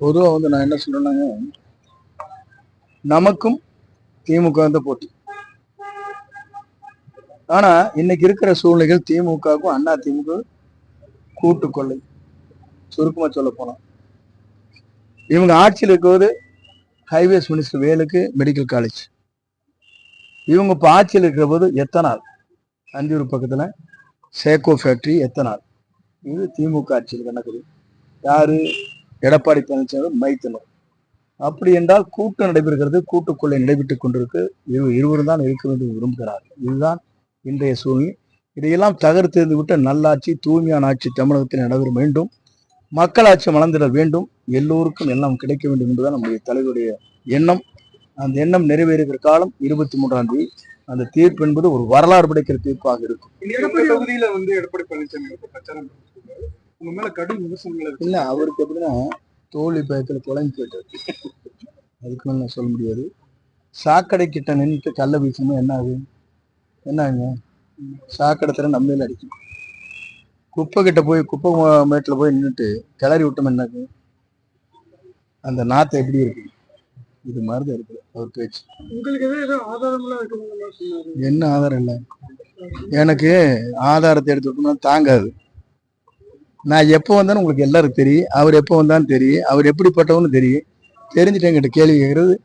பொதுவாக வந்து நான் என்ன சொல்றேன்னாங்க, நமக்கும் திமுக வந்து போட்டி. ஆனா இன்னைக்கு இருக்கிற சூழ்நிலைகள் திமுகவுக்கும் அண்ணா திமுக கூட்டு கொள்ளை. சுருக்கமா சொல்ல போனா இவங்க ஆட்சியில் இருக்கும்போது ஹைவேஸ் மினிஸ்டர் வேலுக்கு மெடிக்கல் காலேஜ், இவங்க இப்ப ஆட்சியில் இருக்கிற போது எத்தனால் அந்தியூர் பக்கத்துல சேக்கோ ஃபேக்டரி எத்தனால். இது திமுக ஆட்சியில் நடக்குது. யாரு? எடப்பாடி பழனிசாமி மைத்தனர். அப்படி என்றால் கூட்டம் நடைபெறுகிறது, கூட்டுக்குள்ளே நடைபெற்றுக் கொண்டிருக்கு. இருவரும் தான் இருக்க வேண்டும் விரும்புகிறார். இதுதான் இன்றைய சூழ்நிலை. இதையெல்லாம் தகர்த்தெறிந்து விட்ட நல்லாட்சி, தூய்மையான ஆட்சி தமிழகத்தில் நடைபெற வேண்டும். மக்களாட்சி மலர்ந்திட வேண்டும். எல்லோருக்கும் எல்லாம் கிடைக்க வேண்டும் என்பதுதான் நம்முடைய தலைவருடைய எண்ணம். அந்த எண்ணம் நிறைவேறுகிற காலம் 23ஆம் தேதி. அந்த தீர்ப்பு என்பது ஒரு வரலாறு படைக்கிற தீர்ப்பாக இருக்கும். தொகுதியில வந்து எடப்பாடி பழனிசாமி பிரச்சாரம் உங்க மேல கடும் விமர்சனங்கள் இல்ல, அவருக்கு எப்படின்னா தோல்வி பயத்துல குழம்பு போயிட்டாரு. அதுக்கு மேல நான் சொல்ல முடியாது. சாக்கடை கிட்ட நின்றுட்டு கள்ள வீசணும் என்ன ஆகுது? என்ன ஆகுங்க? சாக்கடத்துல நம்மள அடிக்கும். குப்பை கிட்ட போய் குப்பை மேட்டில் போய் நின்றுட்டு கிளறி விட்டோம் என்ன ஆகுது? அந்த நாத்தை எப்படி இருக்கு? இது மாதிரிதான் இருக்குது அவர் பேச்சு. உங்களுக்கு ஆதாரம்லாம் இருக்கு? என்ன ஆதாரம் இல்லை எனக்கு. ஆதாரத்தை எடுத்து விட்டோம்னா தாங்காது. நான் எப்போ வந்தாலும் உங்களுக்கு எல்லாருக்கும் தெரியும். அவர் எப்போ வந்தாலும் தெரியும். அவர் எப்படிப்பட்டவன்னு தெரியும். தெரிஞ்சுட்டு என்கிட்ட கேள்வி கேட்கறது,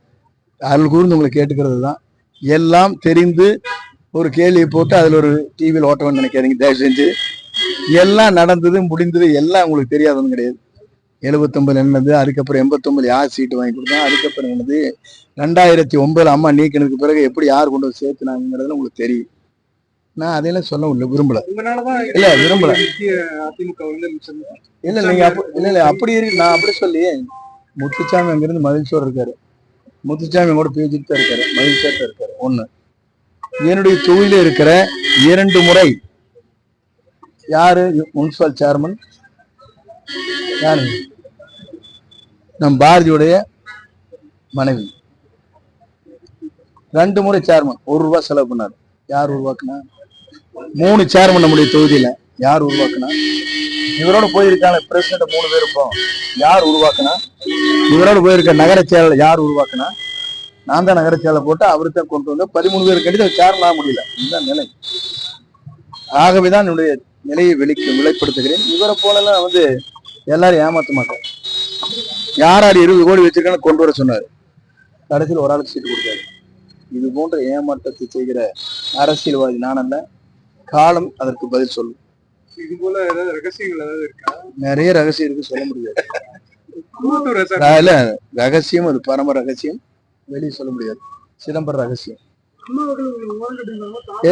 அருள் கூர்ந்து உங்களை கேட்டுக்கிறது தான். எல்லாம் தெரிந்து ஒரு கேள்வியை போட்டு அதில் ஒரு டிவியில் ஓட்டணும்னு நினைக்காதீங்க தயவு செஞ்சு. எல்லாம் நடந்தது முடிந்தது எல்லாம் உங்களுக்கு தெரியாதுன்னு கிடையாது. 79 என்னது, அதுக்கப்புறம் 89 யார் சீட்டு வாங்கி கொடுத்தா, அதுக்கப்புறம் என்னது 2009 அம்மா நீக்கினதுக்கு பிறகு எப்படி யார் கொண்டு வந்து சேர்த்துனாங்கிறதுல உங்களுக்கு தெரியும். நான் அதையெல்லாம் சொல்ல விரும்பல. இல்ல விரும்பல. இல்ல நீங்க இல்ல அப்படி இருக்கு. நான் அப்படி சொல்லி முத்துச்சாமி அங்கிருந்து மகிழ்ச்சியோட இருக்காரு. முத்துச்சாமி கூட பேசிட்டு தான் இருக்காரு, மகிழ்ச்சியா இருக்காரு. ஒண்ணு, என்னுடைய தொகுதியில இருக்கிற 2 முறை யாரு முனிசிபல் சேர்மன் யாரு? நம் பாரதியுடைய மனைவி. 2 முறை சேர்மன். 1 ரூபாய் செலவு பண்ணாரு. யார் உருவாக்குனா? 3 சேர்மன் நம்முடைய தொகுதியில யார் உருவாக்குனா? இவரோட போயிருக்காங்க பிரசிடண்ட் 3 பேர் இருப்போம். யார் உருவாக்குனா? இவரோட போயிருக்க நகர செயலர் யார் உருவாக்குனா? நான் தான் நகர செயலர் போட்டு அவரு தான் கொண்டு வந்து 13 பேர் கண்டிப்பா சேர்மன் ஆக முடியல. இதுதான் நிலை. ஆகவேதான் என்னுடைய நிலையை வெளிப்படுத்துகிறேன். இவரை போலலாம் வந்து எல்லாரும் ஏமாத்த மாட்டார். யார் 20 கோடி வச்சிருக்கான்னு கொண்டு வர சொன்னாரு. கடைசியில் ஒரு ஆளுக்கு சீட்டு கொடுத்தாரு. இது போன்ற ஏமாற்றத்தை செய்கிற அரசியல்வாதி நான் அல்ல. காலம் அதற்கு பதில் சொல்லும். இது போல ஏதாவது ரகசியங்கள் ஏதாவது இருக்கா? நிறைய ரகசியம் இருக்கு, சொல்ல முடியாது. இல்ல ரகசியம், அது பரம ரகசியம், வெளியே சொல்ல முடியாது. சிதம்பரம் ரகசியம்.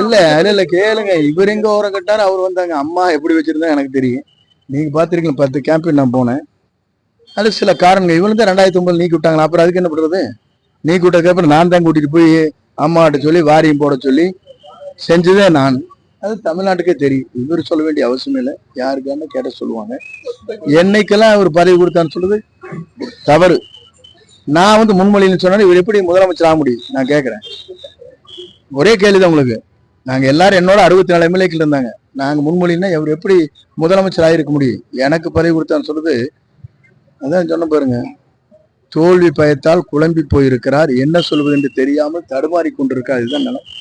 இல்ல கேளுங்க. இவர் எங்க ஓரம் கட்டாரு, அவர் வந்தாங்க. அம்மா எப்படி வச்சிருந்தா எனக்கு தெரியும். நீங்க பாத்திருக்கீங்க. 10 கேம்பெயின் நான் போனேன். அது சில காரணங்கள். இவனு தான் 2009 நீக்கி விட்டாங்க. அப்புறம் அதுக்கு என்ன பண்றது? நீக்கி விட்டதுக்கு அப்புறம் நான் தான் கூட்டிட்டு போய் அம்மாட்ட சொல்லி வாரியம் போட சொல்லி செஞ்சதே நான். அது தமிழ்நாட்டுக்கே தெரியும். இவர் சொல்ல வேண்டிய அவசியம் இல்லை. யாருக்கான கேட்ட சொல்லுவாங்க. என்னைக்கெல்லாம் அவர் பதவி கொடுத்தான்னு சொல்றது தவறு. நான் வந்து முன்மொழின்னு சொன்னாலும் இவர் எப்படி முதலமைச்சர் ஆக முடியும்? நான் கேட்கிறேன். ஒரே கேள்விதான் உங்களுக்கு. நாங்க எல்லாரும் என்னோட 64 எம்எல்ஏக்கள் இருந்தாங்க. நாங்க முன்மொழின்னா இவர் எப்படி முதலமைச்சர் ஆகிருக்க முடியும்? எனக்கு பதவி கொடுத்தான்னு சொல்றது அதான் சொன்ன பாருங்க. தோல்வி பயத்தால் குழம்பி போயிருக்கிறார். என்ன சொல்வது என்று தெரியாமல் தடுமாறி கொண்டிருக்கார். இதுதான் நிலம்.